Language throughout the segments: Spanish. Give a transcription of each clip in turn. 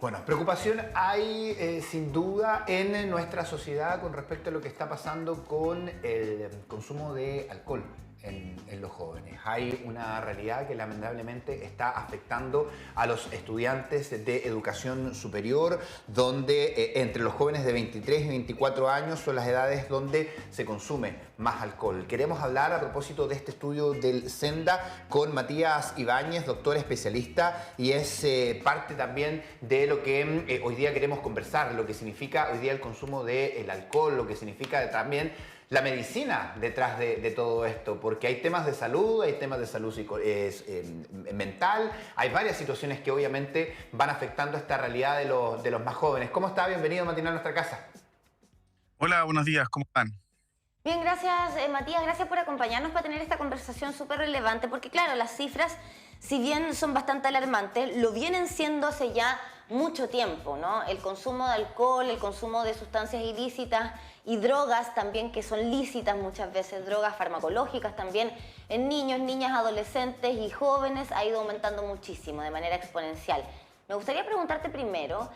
Bueno, preocupación hay sin duda en nuestra sociedad con respecto a lo que está pasando con el consumo de alcohol en los jóvenes. Hay una realidad que lamentablemente está afectando a los estudiantes de educación superior, donde entre los jóvenes de 23 y 24 años son las edades donde se consume más alcohol. Queremos hablar a propósito de este estudio del Senda con Matías Ibáñez, doctor especialista, y es parte también de lo que hoy día queremos conversar, lo que significa hoy día el consumo del alcohol, lo que significa también la medicina detrás de todo esto, porque hay temas de salud mental, hay varias situaciones que obviamente van afectando esta realidad de los más jóvenes. ¿Cómo está? Bienvenido, Matinal, a nuestra casa. Hola, buenos días, ¿cómo están? Bien, gracias Matías, gracias por acompañarnos para tener esta conversación súper relevante, porque claro, las cifras, si bien son bastante alarmantes, lo vienen siendo hace ya mucho tiempo, ¿no? El consumo de alcohol, el consumo de sustancias ilícitas y drogas también que son lícitas muchas veces, drogas farmacológicas también, en niños, niñas, adolescentes y jóvenes ha ido aumentando muchísimo, de manera exponencial. Me gustaría preguntarte primero,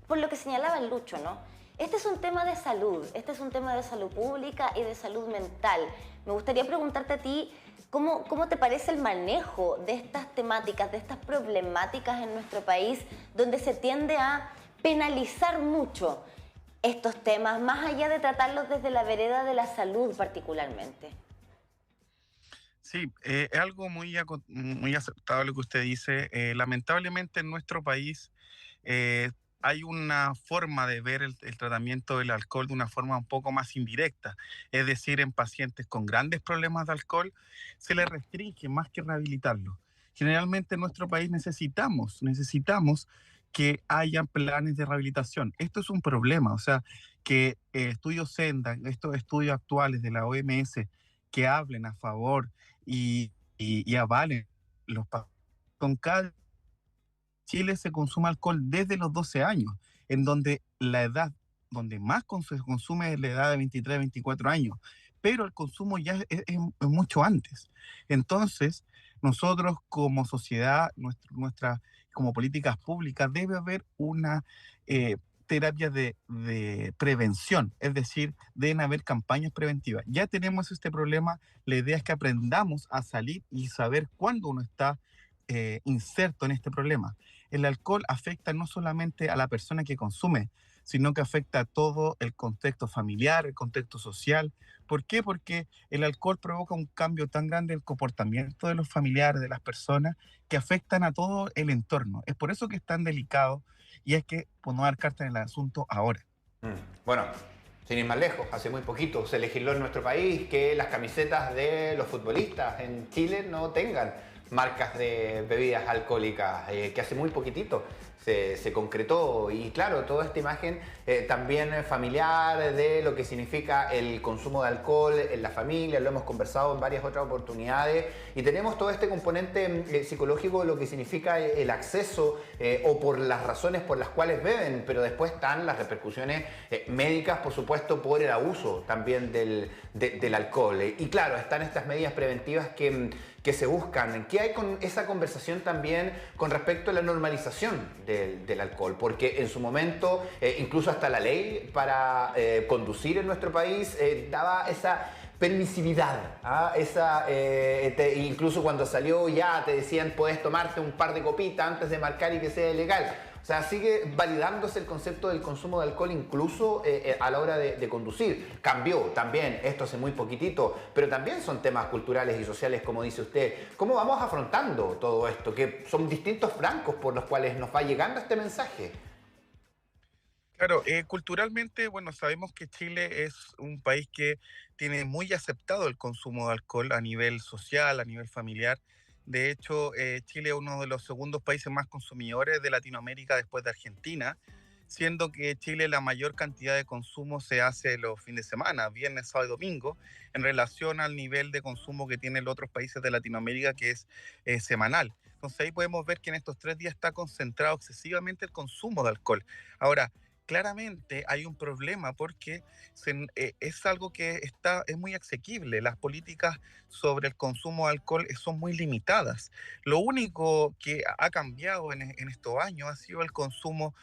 por lo que señalaba el Lucho, ¿no? Este es un tema de salud, este es un tema de salud pública y de salud mental. Me gustaría preguntarte a ti, ¿cómo te parece el manejo de estas temáticas, de estas problemáticas en nuestro país, donde se tiende a penalizar mucho estos temas, más allá de tratarlos desde la vereda de la salud particularmente? Sí, es algo muy aceptable lo que usted dice. Lamentablemente en nuestro país eh, hay una forma de ver el tratamiento del alcohol de una forma un poco más indirecta. Es decir, en pacientes con grandes problemas de alcohol se les restringe más que rehabilitarlos. Generalmente en nuestro país necesitamos que haya planes de rehabilitación. Esto es un problema, o sea, que estudios Senda, estos estudios actuales de la OMS, que hablen a favor y avalen los con cada Chile se consume alcohol desde los 12 años, en donde la edad donde más se consume es la edad de 23, 24 años, pero el consumo ya es mucho antes. Entonces, nosotros como sociedad, como políticas públicas, debe haber una terapia de prevención, es decir, deben haber campañas preventivas. Ya tenemos este problema, la idea es que aprendamos a salir y saber cuándo uno está inserto en este problema. El alcohol afecta no solamente a la persona que consume, sino que afecta a todo el contexto familiar, el contexto social. ¿Por qué? Porque el alcohol provoca un cambio tan grande en el comportamiento de los familiares, de las personas, que afectan a todo el entorno. Es por eso que es tan delicado y hay que poner cartas en el asunto ahora. Bueno, sin ir más lejos, hace muy poquito se legisló en nuestro país que las camisetas de los futbolistas en Chile no tengan marcas de bebidas alcohólicas, que hace muy poquitito se concretó. Y claro, toda esta imagen también familiar de lo que significa el consumo de alcohol en la familia, lo hemos conversado en varias otras oportunidades, y tenemos todo este componente psicológico de lo que significa el acceso o por las razones por las cuales beben, pero después están las repercusiones médicas, por supuesto, por el abuso también del alcohol. Y claro, están estas medidas preventivas que se buscan. ¿Qué hay con esa conversación también con respecto a la normalización del alcohol? Porque en su momento, incluso hasta la ley para conducir en nuestro país daba esa permisividad, ¿ah? Incluso cuando salió ya te decían puedes tomarte un par de copitas antes de marcar y que sea ilegal. O sea, sigue validándose el concepto del consumo de alcohol incluso a la hora de conducir. Cambió también esto hace muy poquitito, pero también son temas culturales y sociales, como dice usted. ¿Cómo vamos afrontando todo esto? Que son distintos francos por los cuales nos va llegando este mensaje. Claro, culturalmente, bueno, sabemos que Chile es un país que tiene muy aceptado el consumo de alcohol a nivel social, a nivel familiar. De hecho, Chile es uno de los segundos países más consumidores de Latinoamérica después de Argentina, siendo que Chile la mayor cantidad de consumo se hace los fines de semana, viernes, sábado y domingo, en relación al nivel de consumo que tienen los otros países de Latinoamérica, que es semanal. Entonces ahí podemos ver que en estos 3 días está concentrado excesivamente el consumo de alcohol. Ahora, claramente hay un problema porque es algo que es muy asequible. Las políticas sobre el consumo de alcohol son muy limitadas. Lo único que ha cambiado en estos años ha sido el consumo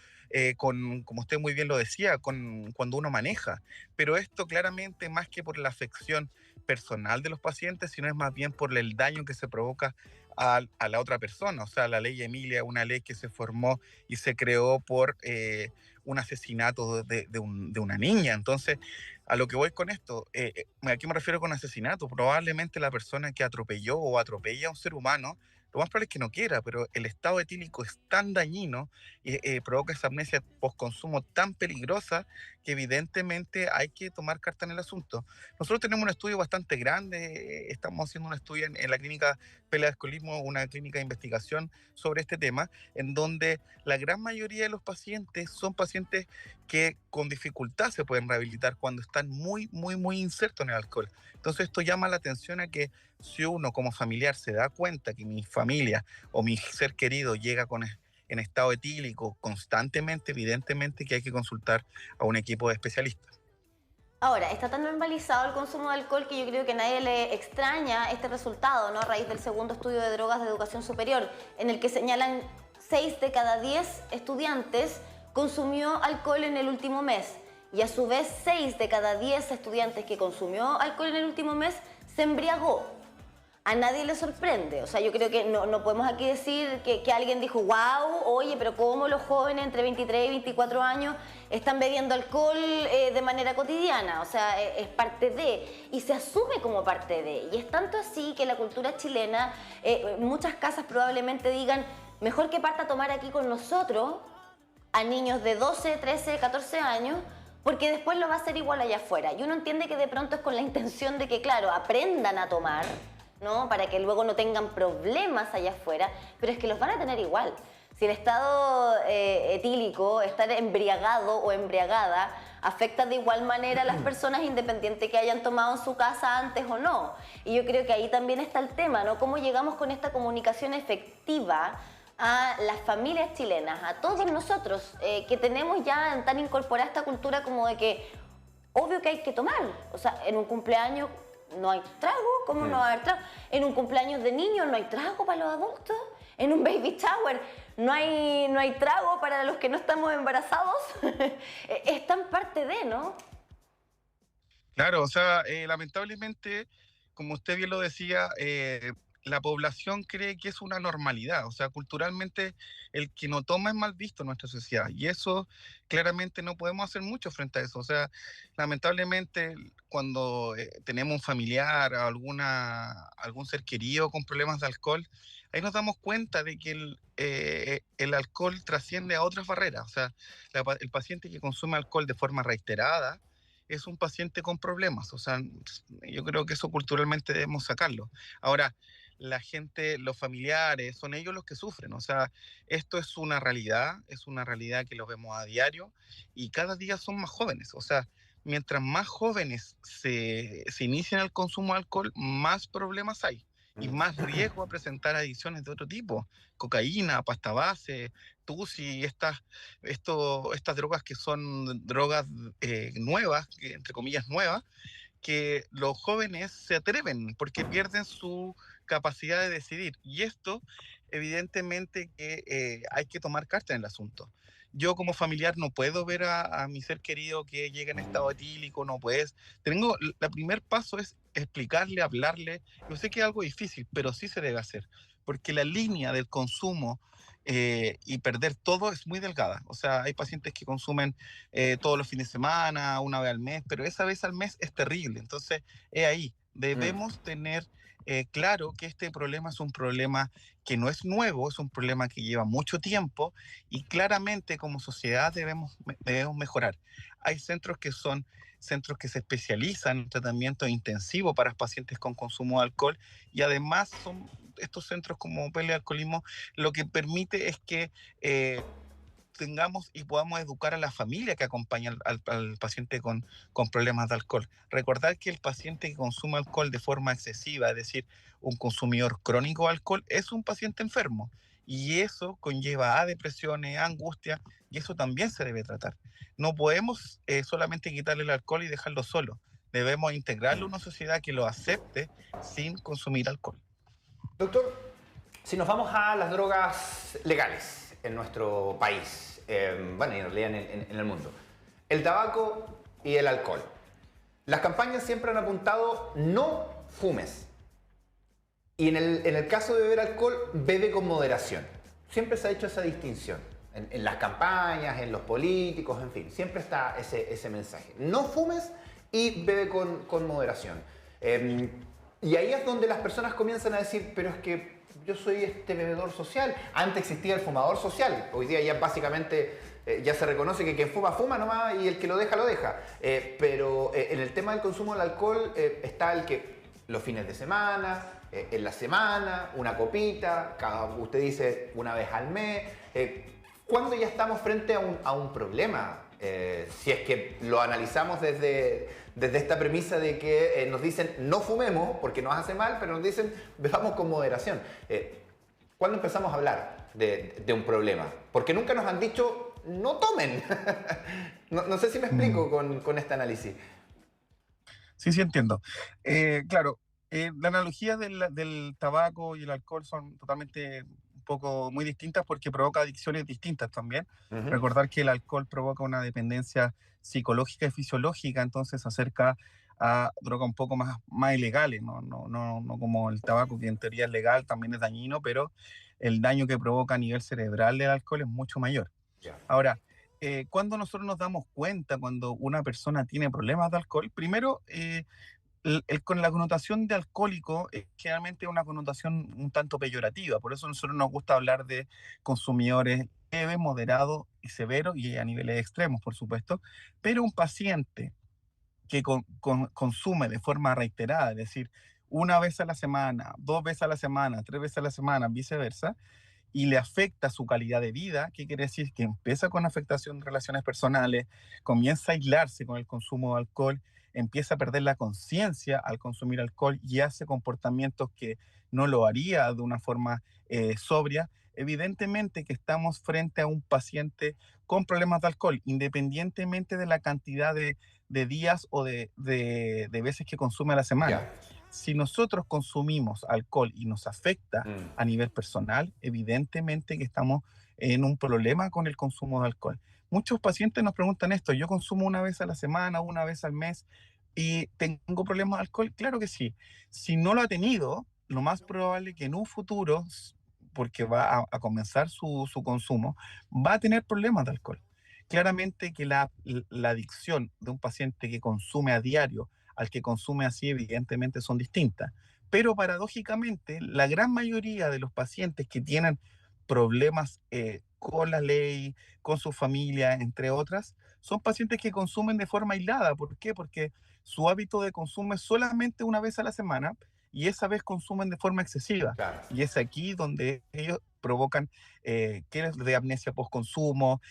como usted muy bien lo decía, cuando uno maneja. Pero esto claramente más que por la afección personal de los pacientes, sino es más bien por el daño que se provoca a la otra persona. O sea, la ley Emilia es una ley que se formó y se creó por un asesinato de una niña. Entonces, a lo que voy con esto, ¿a qué me refiero con asesinato? Probablemente la persona que atropelló o atropella a un ser humano, lo más probable es que no quiera, pero el estado etílico es tan dañino y provoca esa amnesia postconsumo tan peligrosa que evidentemente hay que tomar carta en el asunto. Nosotros tenemos un estudio bastante grande, estamos haciendo un estudio en la clínica Pela de Alcoholismo, una clínica de investigación sobre este tema, en donde la gran mayoría de los pacientes son pacientes que con dificultad se pueden rehabilitar cuando están muy, muy, muy insertos en el alcohol. Entonces esto llama la atención a que si uno como familiar se da cuenta que mi familia o mi ser querido llega en estado etílico constantemente, evidentemente que hay que consultar a un equipo de especialistas. Ahora, está tan normalizado el consumo de alcohol que yo creo que a nadie le extraña este resultado, ¿no? A raíz del segundo estudio de drogas de educación superior, en el que señalan 6 de cada 10 estudiantes consumió alcohol en el último mes. Y a su vez, 6 de cada 10 estudiantes que consumió alcohol en el último mes se embriagó. A nadie le sorprende. O sea, yo creo que no podemos aquí decir que alguien dijo, wow, oye, pero cómo los jóvenes entre 23 y 24 años están bebiendo alcohol de manera cotidiana. O sea, es parte de, y se asume como parte de. Y es tanto así que la cultura chilena, muchas casas probablemente digan, mejor que parta a tomar aquí con nosotros a niños de 12, 13, 14 años, porque después lo va a hacer igual allá afuera. Y uno entiende que de pronto es con la intención de que, claro, aprendan a tomar, ¿no? Para que luego no tengan problemas allá afuera, pero es que los van a tener igual. Si el estado etílico, estar embriagado o embriagada, afecta de igual manera a las personas independiente que hayan tomado en su casa antes o no. Y yo creo que ahí también está el tema, ¿no? Cómo llegamos con esta comunicación efectiva a las familias chilenas, a todos nosotros, que tenemos ya tan incorporada esta cultura como de que obvio que hay que tomar. O sea, en un cumpleaños no hay trago, ¿cómo no va a haber trago? En un cumpleaños de niños no hay trago para los adultos. En un baby shower no hay trago para los que no estamos embarazados. Es tan parte de, ¿no? Claro, o sea, lamentablemente, como usted bien lo decía, la población cree que es una normalidad. O sea, culturalmente el que no toma es mal visto en nuestra sociedad. Y eso claramente no podemos hacer mucho frente a eso. O sea, lamentablemente cuando tenemos un familiar o algún ser querido con problemas de alcohol, ahí nos damos cuenta de que el alcohol trasciende a otras barreras. O sea, el paciente que consume alcohol de forma reiterada es un paciente con problemas. O sea, yo creo que eso culturalmente debemos sacarlo. Ahora, la gente, los familiares, son ellos los que sufren. O sea, esto es una realidad que lo vemos a diario y cada día son más jóvenes. O sea, mientras más jóvenes se inician el consumo de alcohol, más problemas hay y más riesgo a presentar adicciones de otro tipo, cocaína, pasta base, tusi, estas drogas que son drogas nuevas, entre comillas nuevas, que los jóvenes se atreven porque pierden su capacidad de decidir. Y esto, evidentemente, que hay que tomar carta en el asunto. Yo como familiar no puedo ver a mi ser querido que llega en estado etílico, no puedes. El primer paso es explicarle, hablarle. Yo sé que es algo difícil, pero sí se debe hacer, porque la línea del consumo y perder todo es muy delgada. O sea, hay pacientes que consumen todos los fines de semana, una vez al mes, pero esa vez al mes es terrible. Entonces, es ahí. Debemos tener claro que este problema es un problema que no es nuevo, es un problema que lleva mucho tiempo y claramente como sociedad debemos mejorar. Hay centros que son centros que se especializan en tratamiento intensivo para pacientes con consumo de alcohol y además son estos centros como Pele de Alcoholismo lo que permite es que tengamos y podamos educar a la familia que acompaña al paciente con problemas de alcohol. Recordar que el paciente que consume alcohol de forma excesiva, es decir, un consumidor crónico de alcohol, es un paciente enfermo. Y eso conlleva a depresiones, a angustia, y eso también se debe tratar. No podemos solamente quitarle el alcohol y dejarlo solo. Debemos integrarlo a una sociedad que lo acepte sin consumir alcohol. Doctor, si nos vamos a las drogas legales en nuestro país, bueno, y en realidad en el mundo. El tabaco y el alcohol. Las campañas siempre han apuntado no fumes. Y en el caso de beber alcohol, bebe con moderación. Siempre se ha hecho esa distinción. En las campañas, en los políticos, en fin, siempre está ese mensaje. No fumes y bebe con moderación. Y ahí es donde las personas comienzan a decir, pero es que yo soy este bebedor social. Antes existía el fumador social. Hoy día ya básicamente ya se reconoce que quien fuma, fuma nomás y el que lo deja, lo deja. Pero en el tema del consumo del alcohol está el que los fines de semana, en la semana, una copita, usted dice una vez al mes. ¿Cuándo ya estamos frente a un problema? Si es que lo analizamos desde esta premisa de que nos dicen no fumemos porque nos hace mal, pero nos dicen bebamos con moderación. ¿Cuándo empezamos a hablar de un problema? Porque nunca nos han dicho no tomen. No sé si me explico con este análisis. Sí, entiendo. Claro, las analogías del tabaco y el alcohol son totalmente un poco muy distintas porque provoca adicciones distintas también. Recordar que el alcohol provoca una dependencia psicológica y fisiológica, entonces se acerca a drogas un poco más ilegales, no como el tabaco, que en teoría es legal, también es dañino, pero el daño que provoca a nivel cerebral del alcohol es mucho mayor. Yeah. Ahora, cuando nosotros nos damos cuenta cuando una persona tiene problemas de alcohol, primero, con la connotación de alcohólico es generalmente una connotación un tanto peyorativa, por eso a nosotros nos gusta hablar de consumidores leves, moderados y severos y a niveles extremos, por supuesto, pero un paciente que consume de forma reiterada, es decir, una vez a la semana, 2 veces a la semana, 3 veces a la semana, viceversa, y le afecta su calidad de vida, ¿qué quiere decir? Que empieza con afectación de relaciones personales, comienza a aislarse con el consumo de alcohol, empieza a perder la conciencia al consumir alcohol y hace comportamientos que no lo haría de una forma sobria. Evidentemente que estamos frente a un paciente con problemas de alcohol, independientemente de la cantidad de días o de veces que consume a la semana. Yeah. Si nosotros consumimos alcohol y nos afecta a nivel personal, evidentemente que estamos en un problema con el consumo de alcohol. Muchos pacientes nos preguntan esto, ¿yo consumo una vez a la semana, una vez al mes y tengo problemas de alcohol? Claro que sí. Si no lo ha tenido, lo más probable es que en un futuro, porque va a comenzar su consumo, va a tener problemas de alcohol. Claramente que la adicción de un paciente que consume a diario al que consume así, evidentemente son distintas. Pero paradójicamente, la gran mayoría de los pacientes que tienen problemas con la ley, con su familia, entre otras, son pacientes que consumen de forma aislada. ¿Por qué? Porque su hábito de consumo es solamente una vez a la semana y esa vez consumen de forma excesiva. Claro. Y es aquí donde ellos provocan de amnesia post-consumo,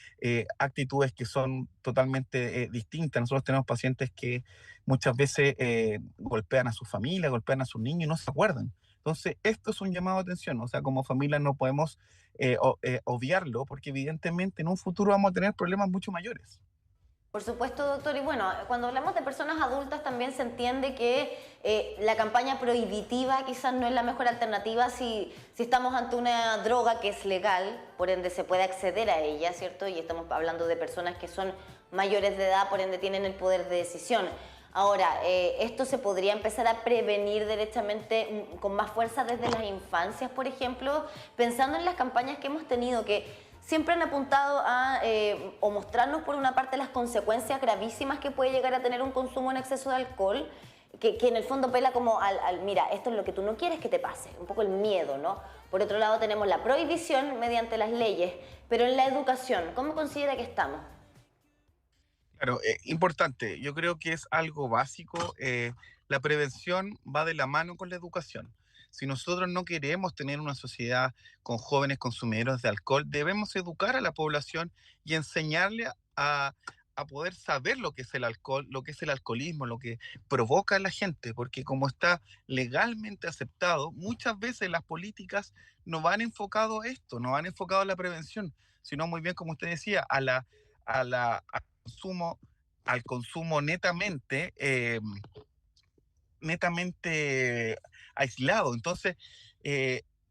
actitudes que son totalmente distintas. Nosotros tenemos pacientes que muchas veces golpean a su familia, golpean a sus niños y no se acuerdan. Entonces, esto es un llamado de atención. O sea, como familia no podemos obviarlo porque evidentemente en un futuro vamos a tener problemas mucho mayores. Por supuesto, doctor. Y bueno, cuando hablamos de personas adultas también se entiende que la campaña prohibitiva quizás no es la mejor alternativa si estamos ante una droga que es legal, por ende se puede acceder a ella, ¿cierto? Y estamos hablando de personas que son mayores de edad, por ende tienen el poder de decisión. Ahora, ¿esto se podría empezar a prevenir derechamente con más fuerza desde las infancias, por ejemplo? Pensando en las campañas que hemos tenido, que siempre han apuntado a o mostrarnos por una parte las consecuencias gravísimas que puede llegar a tener un consumo en exceso de alcohol, que en el fondo pela como mira, esto es lo que tú no quieres que te pase, un poco el miedo, ¿no? Por otro lado tenemos la prohibición mediante las leyes, pero en la educación, ¿cómo considera que estamos? Claro, importante, yo creo que es algo básico, la prevención va de la mano con la educación. Si nosotros no queremos tener una sociedad con jóvenes consumidores de alcohol, debemos educar a la población y enseñarle a poder saber lo que es el alcohol, lo que es el alcoholismo, lo que provoca a la gente, porque como está legalmente aceptado, muchas veces las políticas no van enfocado a esto, no van enfocado a la prevención, sino muy bien, como usted decía, al consumo netamente aislado. Entonces,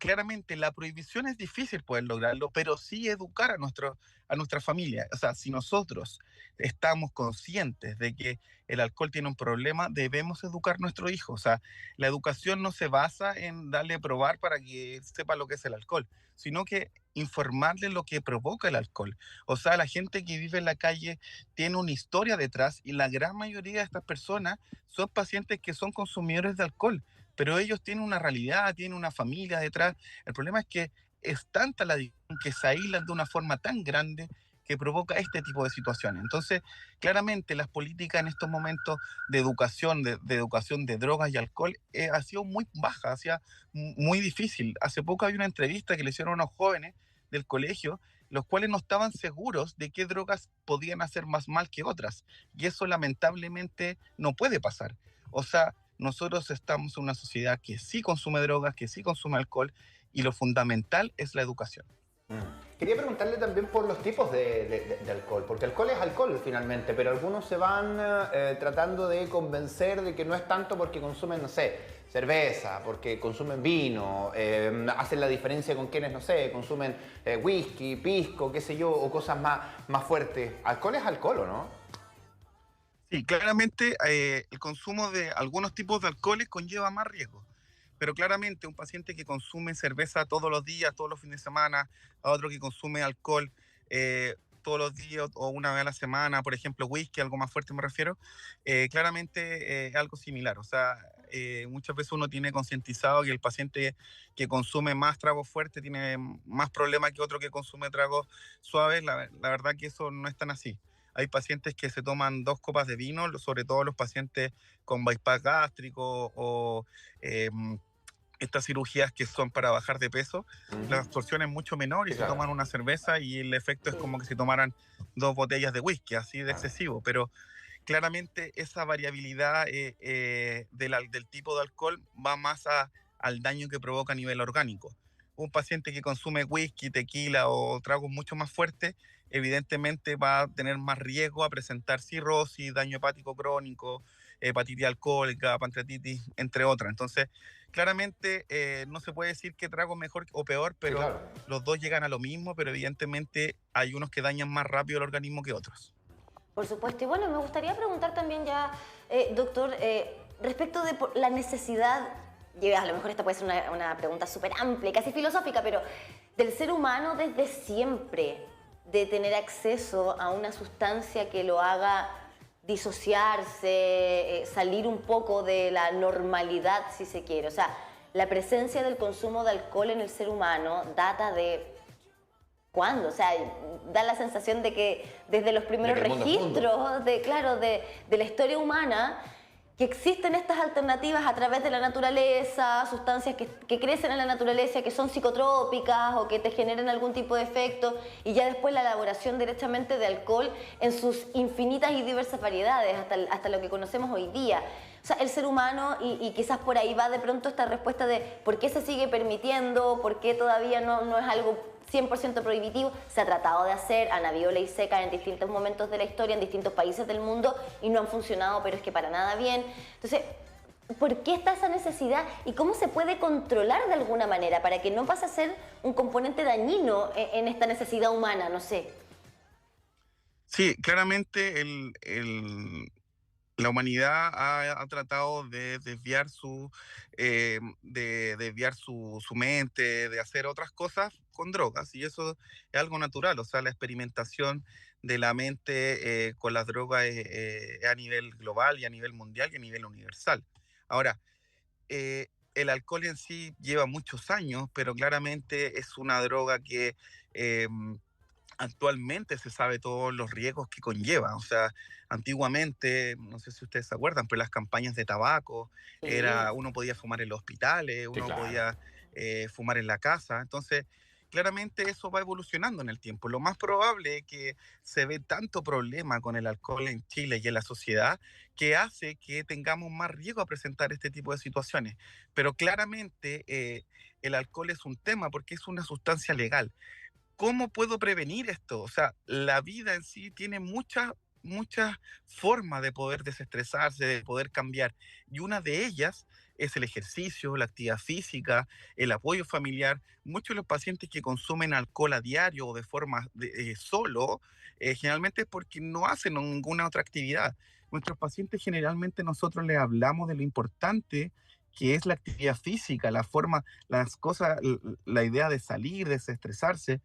claramente la prohibición es difícil poder lograrlo, pero sí educar a nuestra familia. O sea, si nosotros estamos conscientes de que el alcohol tiene un problema, debemos educar a nuestro hijo. O sea, la educación no se basa en darle a probar para que sepa lo que es el alcohol, sino que informarle lo que provoca el alcohol. O sea, la gente que vive en la calle tiene una historia detrás y la gran mayoría de estas personas son pacientes que son consumidores de alcohol, pero ellos tienen una realidad, tienen una familia detrás. El problema es que es tanta la adicción que se aíslan de una forma tan grande que provoca este tipo de situaciones. Entonces, claramente las políticas en estos momentos de educación de drogas y alcohol ha sido muy baja, ha sido muy difícil. Hace poco había una entrevista que le hicieron a unos jóvenes del colegio, los cuales no estaban seguros de qué drogas podían hacer más mal que otras. Y eso lamentablemente no puede pasar. O sea, nosotros estamos en una sociedad que sí consume drogas, que sí consume alcohol, y lo fundamental es la educación. Quería preguntarle también por los tipos de alcohol, porque alcohol es alcohol finalmente, pero algunos se van tratando de convencer de que no es tanto porque consumen, no sé, cerveza, porque consumen vino, hacen la diferencia con quienes, no sé, consumen whisky, pisco, qué sé yo, o cosas más fuertes. Alcohol es alcohol, ¿o no? Sí, claramente el consumo de algunos tipos de alcoholes conlleva más riesgo, pero claramente un paciente que consume cerveza todos los días, todos los fines de semana, a otro que consume alcohol todos los días o una vez a la semana, por ejemplo, whisky, algo más fuerte me refiero, claramente es algo similar. O sea, muchas veces uno tiene concientizado que el paciente que consume más tragos fuertes tiene más problemas que otro que consume tragos suaves. La verdad que eso no es tan así. Hay pacientes que se toman 2 copas de vino, sobre todo los pacientes con bypass gástrico o estas cirugías que son para bajar de peso. La absorción es mucho menor y Sí, se claro. toman una cerveza y el efecto es como que si tomaran 2 botellas de whisky, así de excesivo. Pero claramente esa variabilidad del tipo de alcohol va más al daño que provoca a nivel orgánico. Un paciente que consume whisky, tequila o tragos mucho más fuertes, evidentemente va a tener más riesgo a presentar cirrosis, daño hepático crónico, hepatitis alcohólica, pancreatitis, entre otras. Entonces, claramente no se puede decir que trago mejor o peor, Sí, pero claro. los dos llegan a lo mismo, pero evidentemente hay unos que dañan más rápido el organismo que otros. Por supuesto. Y bueno, me gustaría preguntar también ya, doctor, respecto de la necesidad, y a lo mejor esta puede ser una pregunta súper amplia, casi filosófica, pero del ser humano desde siempre, de tener acceso a una sustancia que lo haga disociarse, salir un poco de la normalidad, si se quiere. O sea, la presencia del consumo de alcohol en el ser humano data de ¿cuándo? O sea, da la sensación de que desde los primeros De que el mundo es mundo. registros de la historia humana, que existen estas alternativas a través de la naturaleza, sustancias que crecen en la naturaleza, que son psicotrópicas o que te generan algún tipo de efecto, y ya después la elaboración directamente de alcohol en sus infinitas y diversas variedades, hasta lo que conocemos hoy día. O sea, el ser humano, y quizás por ahí va de pronto esta respuesta de por qué se sigue permitiendo, por qué todavía no es algo 100% prohibitivo. Se ha tratado de hacer, han habido ley seca en distintos momentos de la historia, en distintos países del mundo, y no han funcionado, pero es que para nada bien. Entonces, ¿por qué está esa necesidad y cómo se puede controlar de alguna manera para que no pase a ser un componente dañino en esta necesidad humana? No sé. Sí, claramente la humanidad ha tratado de desviar su mente, de hacer otras cosas con drogas, y eso es algo natural. O sea, la experimentación de la mente con las drogas es a nivel global y a nivel mundial y a nivel universal. Ahora, el alcohol en sí lleva muchos años, pero claramente es una droga que eh, actualmente se sabe todos los riesgos que conlleva. O sea, antiguamente, no sé si ustedes se acuerdan, pero las campañas de tabaco, Sí. uno podía fumar en los hospitales, Sí, uno claro. podía fumar en la casa. Entonces, claramente eso va evolucionando en el tiempo. Lo más probable es que se ve tanto problema con el alcohol en Chile y en la sociedad que hace que tengamos más riesgo a presentar este tipo de situaciones. Pero claramente el alcohol es un tema porque es una sustancia legal. ¿Cómo puedo prevenir esto? O sea, la vida en sí tiene muchas muchas formas de poder desestresarse, de poder cambiar. Y una de ellas es el ejercicio, la actividad física, el apoyo familiar. Muchos de los pacientes que consumen alcohol a diario o de forma solo, generalmente es porque no hacen ninguna otra actividad. Nuestros pacientes generalmente nosotros les hablamos de lo importante que es la actividad física, la forma, las cosas, la idea de salir, de desestresarse,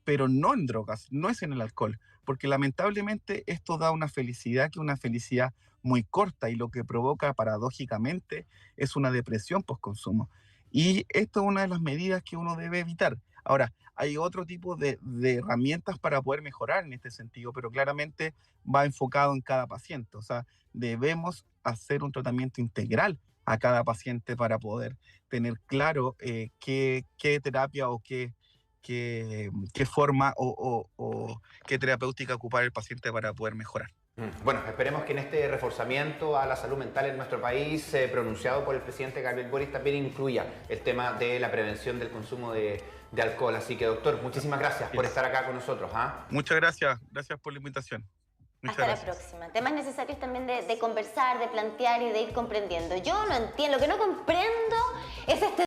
pero no en drogas, no es en el alcohol, porque lamentablemente esto da una felicidad que es una felicidad muy corta y lo que provoca paradójicamente es una depresión postconsumo. Y esto es una de las medidas que uno debe evitar. Ahora, hay otro tipo de herramientas para poder mejorar en este sentido, pero claramente va enfocado en cada paciente. O sea, debemos hacer un tratamiento integral a cada paciente para poder tener claro qué terapia o qué forma o qué terapéutica ocupar el paciente para poder mejorar. Bueno, esperemos que en este reforzamiento a la salud mental en nuestro país, pronunciado por el presidente Gabriel Boric, también incluya el tema de la prevención del consumo de alcohol. Así que, doctor, muchísimas gracias por estar acá con nosotros. Muchas gracias, gracias por la invitación. Hasta la próxima. Temas necesarios también de conversar, de plantear y de ir comprendiendo. Yo no entiendo, lo que no comprendo es este